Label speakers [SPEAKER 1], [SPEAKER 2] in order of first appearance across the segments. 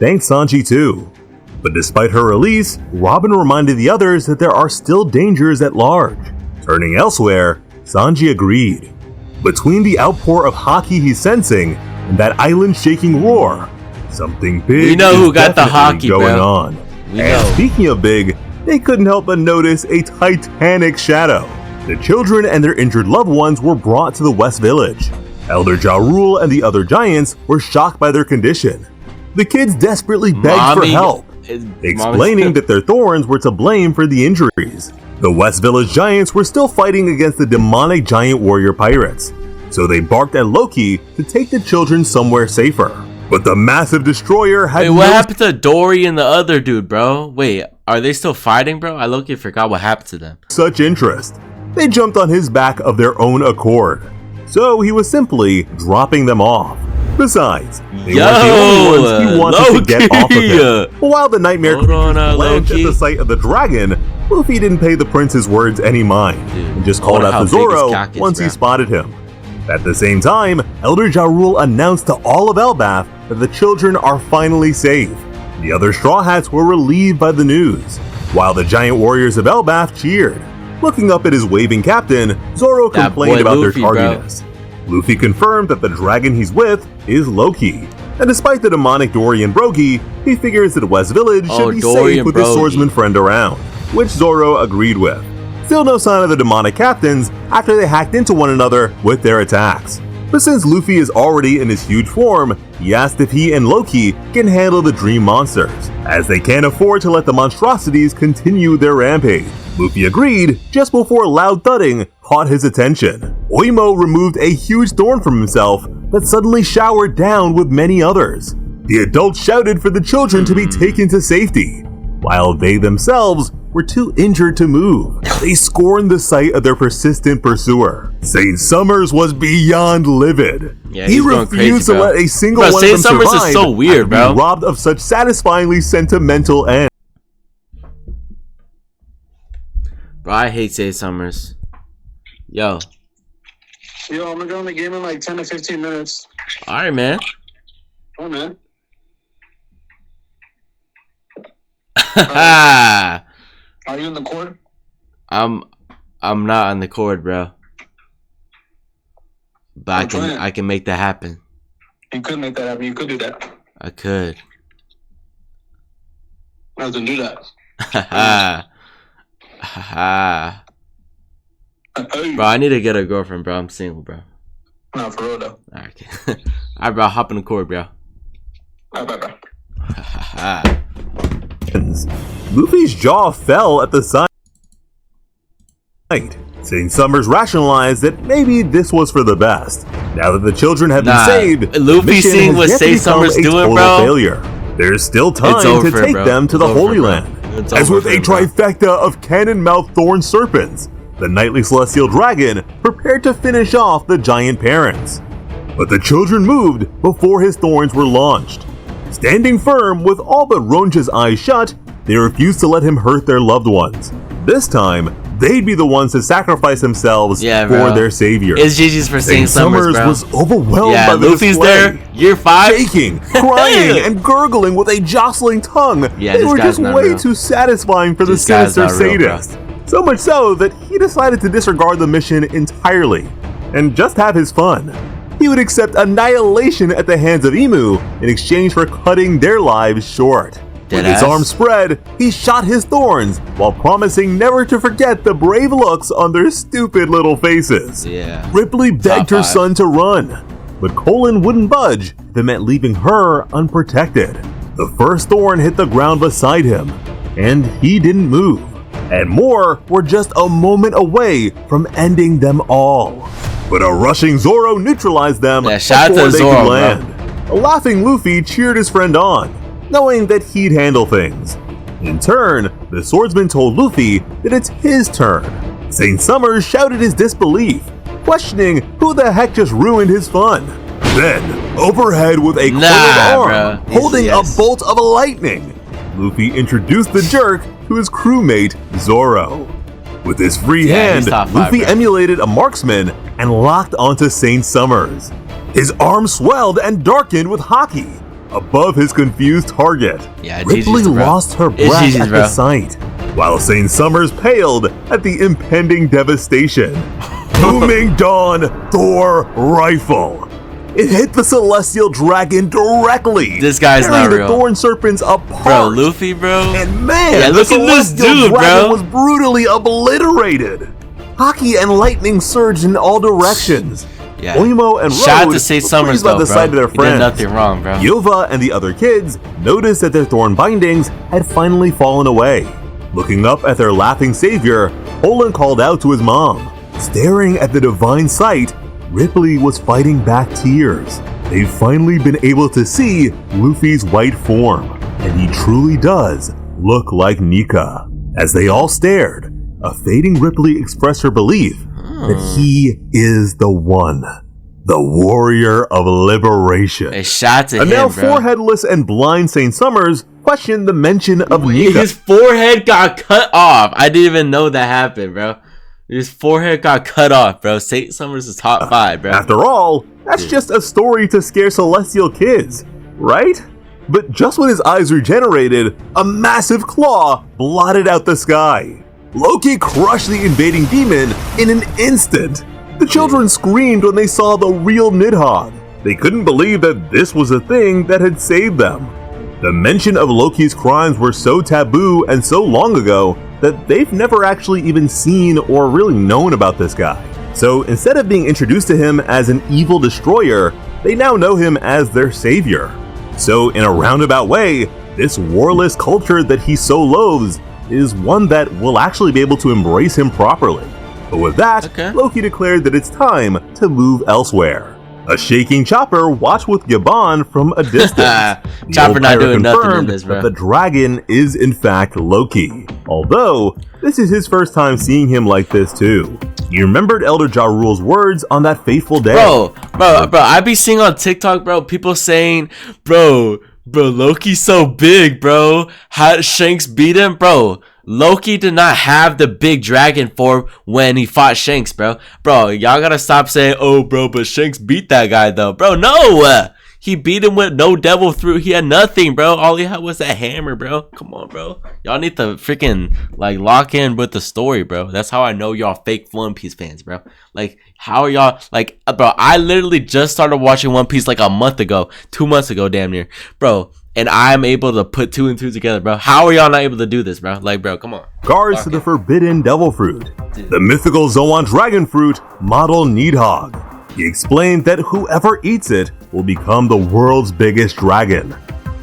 [SPEAKER 1] thanked Sanji too. But despite her release, Robin reminded the others that there are still dangers at large. Turning elsewhere, Sanji agreed. Between the outpour of haki he's sensing and that island-shaking roar, something big
[SPEAKER 2] we know
[SPEAKER 1] is
[SPEAKER 2] who got the
[SPEAKER 1] definitely
[SPEAKER 2] haki,
[SPEAKER 1] going
[SPEAKER 2] bro.
[SPEAKER 1] on.
[SPEAKER 2] We
[SPEAKER 1] And
[SPEAKER 2] know.
[SPEAKER 1] speaking of big, they couldn't help but notice a titanic shadow. The children and their injured loved ones were brought to the West Village. Elder Ja Rule and the other giants were shocked by their condition. The kids desperately begged for help, explaining that their thorns were to blame for the injuries. The West Village giants were still fighting against the demonic giant warrior pirates, so they barked at Loki to take the children somewhere safer. But the massive destroyer had
[SPEAKER 2] Wait, what happened to Dory and the other dude, bro? Wait, are they still fighting, bro? I low-key forgot what happened to them.
[SPEAKER 1] such interest. They jumped on his back of their own accord, so he was simply dropping them off. Besides, they weren't the only ones he wanted to get off of him. But while the nightmare
[SPEAKER 2] Hold on,
[SPEAKER 1] blanched at
[SPEAKER 2] Loki.
[SPEAKER 1] the sight of the dragon, Luffy didn't pay the prince's words any mind,
[SPEAKER 2] Dude,
[SPEAKER 1] and just
[SPEAKER 2] I
[SPEAKER 1] called
[SPEAKER 2] wonder
[SPEAKER 1] out
[SPEAKER 2] how
[SPEAKER 1] to
[SPEAKER 2] big his
[SPEAKER 1] Zoro
[SPEAKER 2] cock is,
[SPEAKER 1] once he
[SPEAKER 2] bro.
[SPEAKER 1] spotted him. At the same time, Elder Ja Rule announced to all of Elbaf that the children are finally safe. The other Straw Hats were relieved by the news, while the giant warriors of Elbaf cheered. Looking up at his waving captain, Zoro
[SPEAKER 2] That
[SPEAKER 1] complained
[SPEAKER 2] boy
[SPEAKER 1] about
[SPEAKER 2] Luffy,
[SPEAKER 1] their
[SPEAKER 2] bro.
[SPEAKER 1] tardiness. Luffy confirmed that the dragon he's with is Loki, and despite the demonic Dory and Brogy, he figures that West Village should be
[SPEAKER 2] Dory
[SPEAKER 1] safe
[SPEAKER 2] and
[SPEAKER 1] with his
[SPEAKER 2] Brogy.
[SPEAKER 1] swordsman friend around, which Zoro agreed with. Still no sign of the demonic captains after they hacked into one another with their attacks. But since Luffy is already in his huge form, he asked if he and Loki can handle the dream monsters, as they can't afford to let the monstrosities continue their rampage. Luffy agreed just before loud thudding caught his attention. Oimo removed a huge thorn from himself that suddenly showered down with many others. The adults shouted for the children to be taken to safety, while they themselves were too injured to move. They scorned the sight of their persistent pursuer. Saint Summers was beyond livid.
[SPEAKER 2] Yeah,
[SPEAKER 1] he
[SPEAKER 2] he's going
[SPEAKER 1] refused
[SPEAKER 2] crazy,
[SPEAKER 1] to
[SPEAKER 2] bro.
[SPEAKER 1] let a single
[SPEAKER 2] Bro,
[SPEAKER 1] one
[SPEAKER 2] Saint
[SPEAKER 1] of them
[SPEAKER 2] Summers is
[SPEAKER 1] survive
[SPEAKER 2] so weird,
[SPEAKER 1] after being
[SPEAKER 2] bro.
[SPEAKER 1] robbed of such satisfyingly sentimental ends.
[SPEAKER 2] Bro, I hate Say Summers. Yo.
[SPEAKER 3] Yo, I'm gonna go in the game in like 10 to 15 minutes.
[SPEAKER 2] Alright, man.
[SPEAKER 3] Oh, man.
[SPEAKER 2] I'm
[SPEAKER 3] Are you in the court?
[SPEAKER 2] not on the court, bro. But
[SPEAKER 3] I'm trying.
[SPEAKER 2] I can make that happen.
[SPEAKER 3] You could make that happen. You could do that.
[SPEAKER 2] I could.
[SPEAKER 3] I can do that. Hey.
[SPEAKER 2] Bro, I need to get a girlfriend, bro. I'm single, bro.
[SPEAKER 3] No, for real though.
[SPEAKER 2] Alright, alright, bro. Hop in the court, bro.
[SPEAKER 3] Alright, bye.
[SPEAKER 1] Luffy's jaw fell at the sight. Saint Summers rationalized that maybe this was for the best. Now that the children have been saved,
[SPEAKER 2] Luffy
[SPEAKER 1] the mission
[SPEAKER 2] seeing
[SPEAKER 1] has
[SPEAKER 2] what
[SPEAKER 1] yet to
[SPEAKER 2] Saint
[SPEAKER 1] become
[SPEAKER 2] Summers
[SPEAKER 1] a
[SPEAKER 2] doing,
[SPEAKER 1] total
[SPEAKER 2] bro.
[SPEAKER 1] failure. There's still time
[SPEAKER 2] It's over,
[SPEAKER 1] to take
[SPEAKER 2] bro.
[SPEAKER 1] them to the
[SPEAKER 2] It's over,
[SPEAKER 1] Holy
[SPEAKER 2] bro.
[SPEAKER 1] Land.
[SPEAKER 2] It's
[SPEAKER 1] As
[SPEAKER 2] over
[SPEAKER 1] with
[SPEAKER 2] for
[SPEAKER 1] a
[SPEAKER 2] him, bro.
[SPEAKER 1] trifecta of cannon-mouthed thorn serpents, the Nightly Celestial Dragon prepared to finish off the giant parents. But the children moved before his thorns were launched. Standing firm with all but Ronja's eyes shut, they refused to let him hurt their loved ones. This time, they'd be the ones to sacrifice themselves
[SPEAKER 2] Yeah,
[SPEAKER 1] for
[SPEAKER 2] bro.
[SPEAKER 1] their savior.
[SPEAKER 2] It's GG's for Saint Summers, bro.
[SPEAKER 1] was overwhelmed
[SPEAKER 2] Yeah,
[SPEAKER 1] by the
[SPEAKER 2] Luffy's
[SPEAKER 1] display.
[SPEAKER 2] there. Year 5.
[SPEAKER 1] Shaking, crying, and gurgling with a jostling tongue.
[SPEAKER 2] Yeah,
[SPEAKER 1] they
[SPEAKER 2] this
[SPEAKER 1] were
[SPEAKER 2] guy's
[SPEAKER 1] just
[SPEAKER 2] not
[SPEAKER 1] way
[SPEAKER 2] real.
[SPEAKER 1] too satisfying for the
[SPEAKER 2] This guy's
[SPEAKER 1] sinister
[SPEAKER 2] not real, bro.
[SPEAKER 1] sadist. So much so that he decided to disregard the mission entirely and just have his fun. He would accept annihilation at the hands of Emu in exchange for cutting their lives short. With his
[SPEAKER 2] Deadass.
[SPEAKER 1] arms spread, he shot his thorns while promising never to forget the brave looks on their stupid little faces.
[SPEAKER 2] Yeah.
[SPEAKER 1] Ripley begged her
[SPEAKER 2] five.
[SPEAKER 1] son to run, but Colin wouldn't budge if it meant leaving her unprotected. The first thorn hit the ground beside him, and he didn't move. And more were just a moment away from ending them all. But a rushing Zoro neutralized them
[SPEAKER 2] Yeah, shout out
[SPEAKER 1] before
[SPEAKER 2] to
[SPEAKER 1] they
[SPEAKER 2] Zoro,
[SPEAKER 1] could
[SPEAKER 2] bro.
[SPEAKER 1] land. A laughing Luffy cheered his friend on, knowing that he'd handle things. In turn, the swordsman told Luffy that it's his turn. Saint Summers shouted his disbelief, questioning who the heck just ruined his fun. Then, overhead with a coiled arm,
[SPEAKER 2] bruh.
[SPEAKER 1] holding
[SPEAKER 2] Yes.
[SPEAKER 1] a bolt of lightning, Luffy introduced the jerk to his crewmate, Zoro. With his free
[SPEAKER 2] Yeah, he's
[SPEAKER 1] hand,
[SPEAKER 2] top five,
[SPEAKER 1] Luffy
[SPEAKER 2] bro.
[SPEAKER 1] emulated a marksman and locked onto Saint Summers. His arm swelled and darkened with haki, above his confused target.
[SPEAKER 2] Yeah,
[SPEAKER 1] Ripley
[SPEAKER 2] GG's, bro.
[SPEAKER 1] lost her
[SPEAKER 2] It's
[SPEAKER 1] breath
[SPEAKER 2] GG's,
[SPEAKER 1] at
[SPEAKER 2] bro.
[SPEAKER 1] the sight, while St. Summers paled at the impending devastation. Booming Dawn Thor rifle. It hit the Celestial Dragon directly.
[SPEAKER 2] This guy's
[SPEAKER 1] tearing
[SPEAKER 2] not
[SPEAKER 1] the
[SPEAKER 2] real.
[SPEAKER 1] Thorn Serpents apart.
[SPEAKER 2] Bro, Luffy, bro.
[SPEAKER 1] And man,
[SPEAKER 2] Yeah,
[SPEAKER 1] the
[SPEAKER 2] look at this
[SPEAKER 1] Celestial
[SPEAKER 2] dude,
[SPEAKER 1] Dragon
[SPEAKER 2] bro.
[SPEAKER 1] was brutally obliterated. Hockey and lightning surged in all directions.
[SPEAKER 2] Yeah.
[SPEAKER 1] Oimo and
[SPEAKER 2] Shout out
[SPEAKER 1] Road
[SPEAKER 2] to St.
[SPEAKER 1] were
[SPEAKER 2] Summers,
[SPEAKER 1] pleased by
[SPEAKER 2] though,
[SPEAKER 1] the
[SPEAKER 2] bro.
[SPEAKER 1] sight of their
[SPEAKER 2] He did
[SPEAKER 1] friends.
[SPEAKER 2] nothing wrong, bro.
[SPEAKER 1] Yova and the other kids noticed that their thorn bindings had finally fallen away. Looking up at their laughing savior, Olin called out to his mom. Staring at the divine sight, Ripley was fighting back tears. They've finally been able to see Luffy's white form, and he truly does look like Nika. As they all stared, a fading Ripley expressed her belief that he is the one, the warrior of liberation.
[SPEAKER 2] A shot to
[SPEAKER 1] And
[SPEAKER 2] him,
[SPEAKER 1] now
[SPEAKER 2] bro.
[SPEAKER 1] foreheadless and blind St. Summers questioned the mention of Nika.
[SPEAKER 2] His forehead got cut off. I didn't even know that happened, bro. His forehead got cut off, bro. St. Summers is top 5, bro.
[SPEAKER 1] After all, that's just a story to scare celestial kids, right? But just when his eyes regenerated, a massive claw blotted out the sky. Loki crushed the invading demon in an instant. The children screamed when they saw the real Nidhogg. They couldn't believe that this was a thing that had saved them. The mention of Loki's crimes were so taboo and so long ago that they've never actually even seen or really known about this guy. So instead of being introduced to him as an evil destroyer, they now know him as their savior. So in a roundabout way, this warless culture that he so loathes is one that will actually be able to embrace him properly. But with that,
[SPEAKER 2] Okay.
[SPEAKER 1] Loki declared that it's time to move elsewhere. A shaking Chopper watched with Gabon from a distance. The
[SPEAKER 2] Chopper
[SPEAKER 1] old
[SPEAKER 2] not
[SPEAKER 1] pirate
[SPEAKER 2] doing nothing in
[SPEAKER 1] confirmed
[SPEAKER 2] this, bro.
[SPEAKER 1] that the dragon is in fact Loki. Although, this is his first time seeing him like this too. He remembered Elder Ja Rule's words on that fateful day.
[SPEAKER 2] Bro, I be seeing on TikTok, bro, people saying, bro, Loki's so big, bro. How did Shanks beat him? Bro, Loki did not have the big dragon form when he fought Shanks, bro. Bro, y'all gotta stop saying, oh, bro, but Shanks beat that guy, though. Bro, no! He beat him with no devil fruit. He had nothing, bro. All he had was that hammer, bro. Come on, bro. Y'all need to freaking, like, lock in with the story, bro. That's how I know y'all fake One Piece fans, bro. Like, how are y'all, like, bro, I literally just started watching One Piece, like, a month ago. 2 months ago, damn near. Bro, and I'm able to put 2 and 2 together, bro. How are y'all not able to do this, bro? Like, bro, come on.
[SPEAKER 1] Regards to the forbidden devil fruit, the mythical Zoan dragon fruit, model Nidhogg. He explained that whoever eats it will become the world's biggest dragon,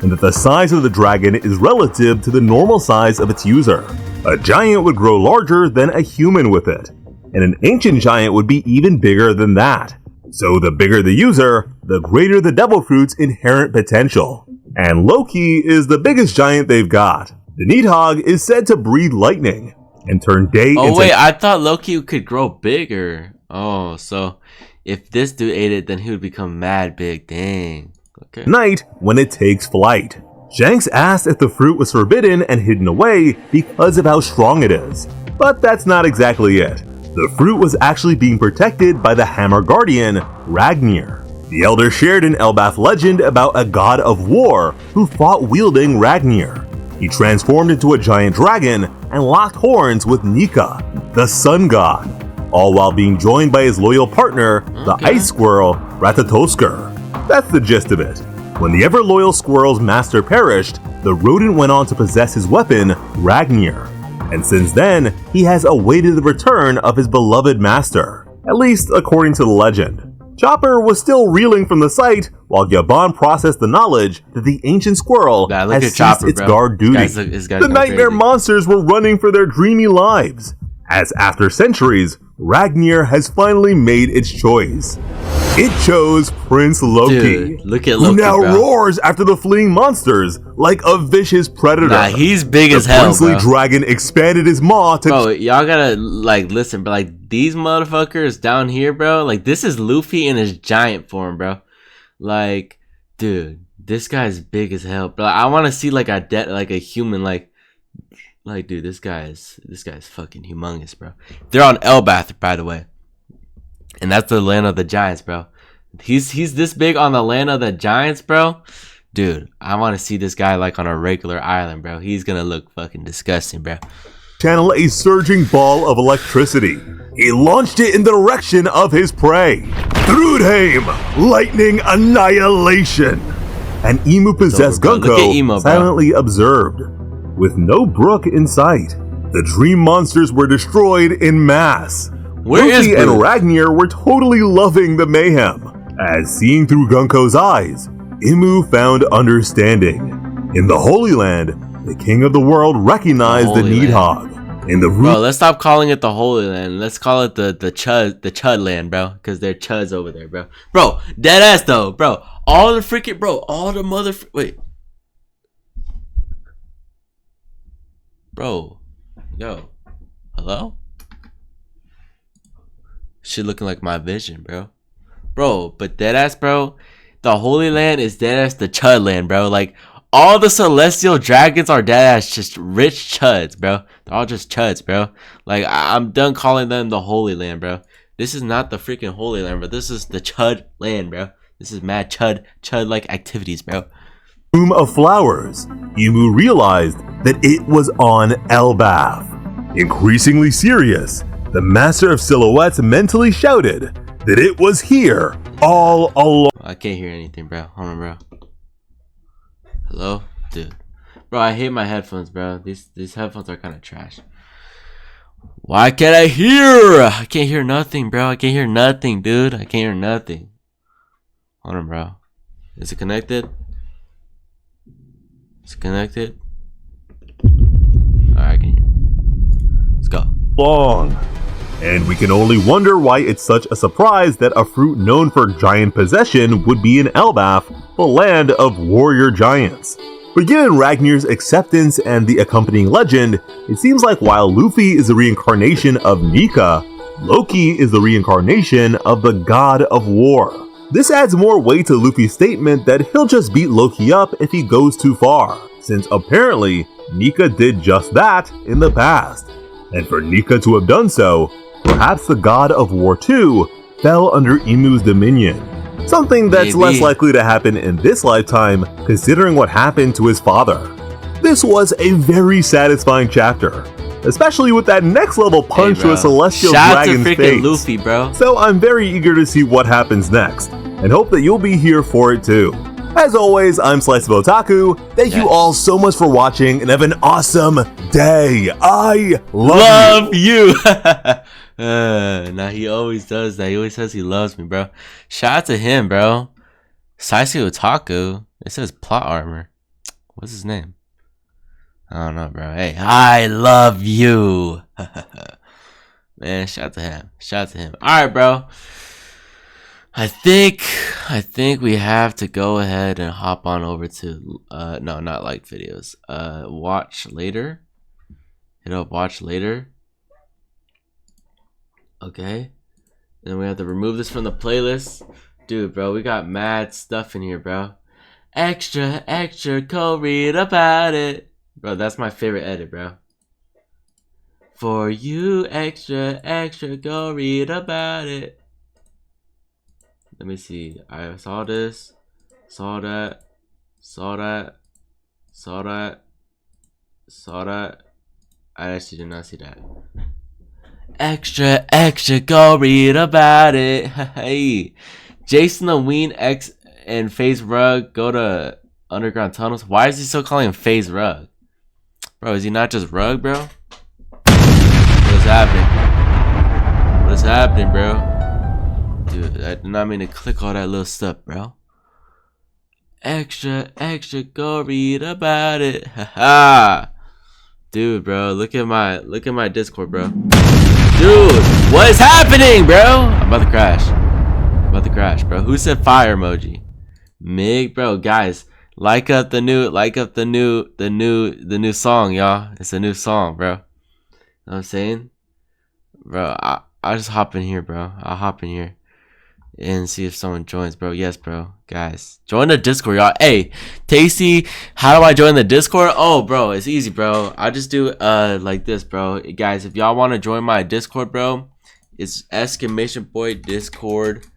[SPEAKER 1] and that the size of the dragon is relative to the normal size of its user. A giant would grow larger than a human with it, and an ancient giant would be even bigger than that. So the bigger the user, the greater the devil fruit's inherent potential. And Loki is the biggest giant they've got. The Nidhogg is said to breathe lightning and turn day
[SPEAKER 2] Oh,
[SPEAKER 1] into
[SPEAKER 2] wait, I thought Loki could grow bigger. Oh, so if this dude ate it, then he would become mad big. Dang. Okay.
[SPEAKER 1] night when it takes flight. Shanks asked if the fruit was forbidden and hidden away because of how strong it is. But that's not exactly it. The fruit was actually being protected by the Hammer Guardian, Ragnir. The Elder shared an Elbath legend about a god of war who fought wielding Ragnir. He transformed into a giant dragon and locked horns with Nika, the sun god, all while being joined by his loyal partner, the
[SPEAKER 2] Okay.
[SPEAKER 1] ice squirrel, Ratatoskr. That's the gist of it. When the ever-loyal squirrel's master perished, the rodent went on to possess his weapon, Ragnir. And since then, he has awaited the return of his beloved master, at least according to the legend. Chopper was still reeling from the sight while Gabon processed the knowledge that the ancient squirrel
[SPEAKER 2] Nah, look
[SPEAKER 1] has
[SPEAKER 2] at
[SPEAKER 1] ceased
[SPEAKER 2] Chopper,
[SPEAKER 1] its
[SPEAKER 2] bro.
[SPEAKER 1] guard duty.
[SPEAKER 2] This guy's
[SPEAKER 1] The
[SPEAKER 2] going
[SPEAKER 1] nightmare
[SPEAKER 2] crazy.
[SPEAKER 1] monsters were running for their dreamy lives, as after centuries, Ragnir has finally made its choice. It chose Prince Loki,
[SPEAKER 2] Dude, look at
[SPEAKER 1] who
[SPEAKER 2] Loki,
[SPEAKER 1] now
[SPEAKER 2] bro.
[SPEAKER 1] roars after the fleeing monsters like a vicious predator.
[SPEAKER 2] Nah, he's big
[SPEAKER 1] the
[SPEAKER 2] as hell,
[SPEAKER 1] princely
[SPEAKER 2] bro.
[SPEAKER 1] dragon expanded his maw to
[SPEAKER 2] Bro, y'all gotta, like, listen, but, like, these motherfuckers down here, bro, like, this is Luffy in his giant form, bro. Like, dude, this guy's big as hell, bro. I want to see, like, like, a human, like, dude, this guy's fucking humongous, bro. They're on Elbath, by the way. And that's the land of the giants, bro. He's this big on the land of the giants, bro. Dude, I want to see this guy like on a regular island, bro. He's gonna look fucking disgusting, bro.
[SPEAKER 1] Channel a surging ball of electricity. He launched it in the direction of his prey. Thrudheim, lightning annihilation. An emu possessed
[SPEAKER 2] Look at
[SPEAKER 1] Gunko
[SPEAKER 2] Emo, bro.
[SPEAKER 1] silently observed. With no brook in sight, the dream monsters were destroyed in mass.
[SPEAKER 2] Where is
[SPEAKER 1] Loki and
[SPEAKER 2] Boo?
[SPEAKER 1] Ragnir were totally loving the mayhem, as seeing through Gunko's eyes, Imu found understanding. In the Holy Land, the king of the world recognized the
[SPEAKER 2] Holy
[SPEAKER 1] Needhogg. In the
[SPEAKER 2] Bro, let's stop calling it the Holy Land. Let's call it the Chud Land, bro. Because they're Chuds over there, bro. Bro, dead ass though, bro. All the freaking, bro, all the wait. Bro, yo, hello? Shit looking like my vision, bro. Bro, but dead ass, bro. The Holy Land is dead ass the Chud Land, bro. Like, all the celestial dragons are dead ass just rich chuds, bro. They're all just chuds, bro. Like, I'm done calling them the Holy Land, bro. This is not the freaking Holy Land, bro. This is the Chud Land, bro. This is mad chud-like activities, bro.
[SPEAKER 1] Room of Flowers, Imu realized that it was on Elbaf. Increasingly serious, the Master of Silhouettes mentally shouted that it was here all along.
[SPEAKER 2] I can't hear anything, bro. Hold on, bro. Hello? Dude. Bro, I hate my headphones, bro. These headphones are kind of trash. Why can't I hear? I can't hear nothing, bro. I can't hear nothing, dude. I can't hear nothing. Hold on, bro. Is it connected? Is it connected? Alright, I can hear. Let's go.
[SPEAKER 1] And we can only wonder why it's such a surprise that a fruit known for giant possession would be in Elbaf, the land of warrior giants. But given Ragnir's acceptance and the accompanying legend, it seems like while Luffy is the reincarnation of Nika, Loki is the reincarnation of the god of war. This adds more weight to Luffy's statement that he'll just beat Loki up if he goes too far, since apparently Nika did just that in the past. And for Nika to have done so, perhaps the god of war too fell under Imu's dominion. Something that's
[SPEAKER 2] Maybe.
[SPEAKER 1] less likely to happen in this lifetime, considering what happened to his father. This was a very satisfying chapter, especially with that next level punch to a celestial
[SPEAKER 2] Shout out to
[SPEAKER 1] dragon's
[SPEAKER 2] freaking
[SPEAKER 1] face.
[SPEAKER 2] Luffy, bro.
[SPEAKER 1] So I'm very eager to see what happens next, and hope that you'll be here for it too. As always, I'm Slice of Otaku. Thank you all so much for watching, and have an awesome day. I love you.
[SPEAKER 2] Nah, he always does that. He always says he loves me, bro. Shout out to him, bro. Saisui Otaku. It says plot armor. What's his name? I don't know, bro. Hey, I love you. Man, shout out to him. Shout out to him. Alright, bro. I think we have to go ahead and hop on over to no, not like videos. Watch later. Hit up watch later. Okay. Then we have to remove this from the playlist. Dude, bro, we got mad stuff in here, bro. Extra, extra, go read about it. Bro, that's my favorite edit, bro. For you, extra, extra, go read about it. Let me see. I saw this. Saw that. Saw that. Saw that. Saw that. I actually did not see that. Extra, extra, go read about it. Hey. Jason the Ween X and FaZe Rug go to underground tunnels. Why is he still calling him FaZe Rug? Bro, is he not just Rug, bro? What is happening? What is happening, bro? Dude, I did not mean to click all that little stuff, bro. Extra, extra, go read about it. Haha. Dude, bro, look at my Discord, bro. Dude, what is happening, bro? I'm about to crash. I'm about to crash, bro. Who said fire emoji? Mig, bro, guys, like up the new song, y'all. It's a new song, bro. Know what I'm saying? Bro, I'll just hop in here, bro. I'll hop in here and see if someone joins, bro. Yes, bro. Guys, join the Discord, y'all. Hey, Tasty, how do I join the Discord? Oh, bro, it's easy, bro. I just do like this, bro. Guys, if y'all want to join my Discord, bro, it's !boy Discord.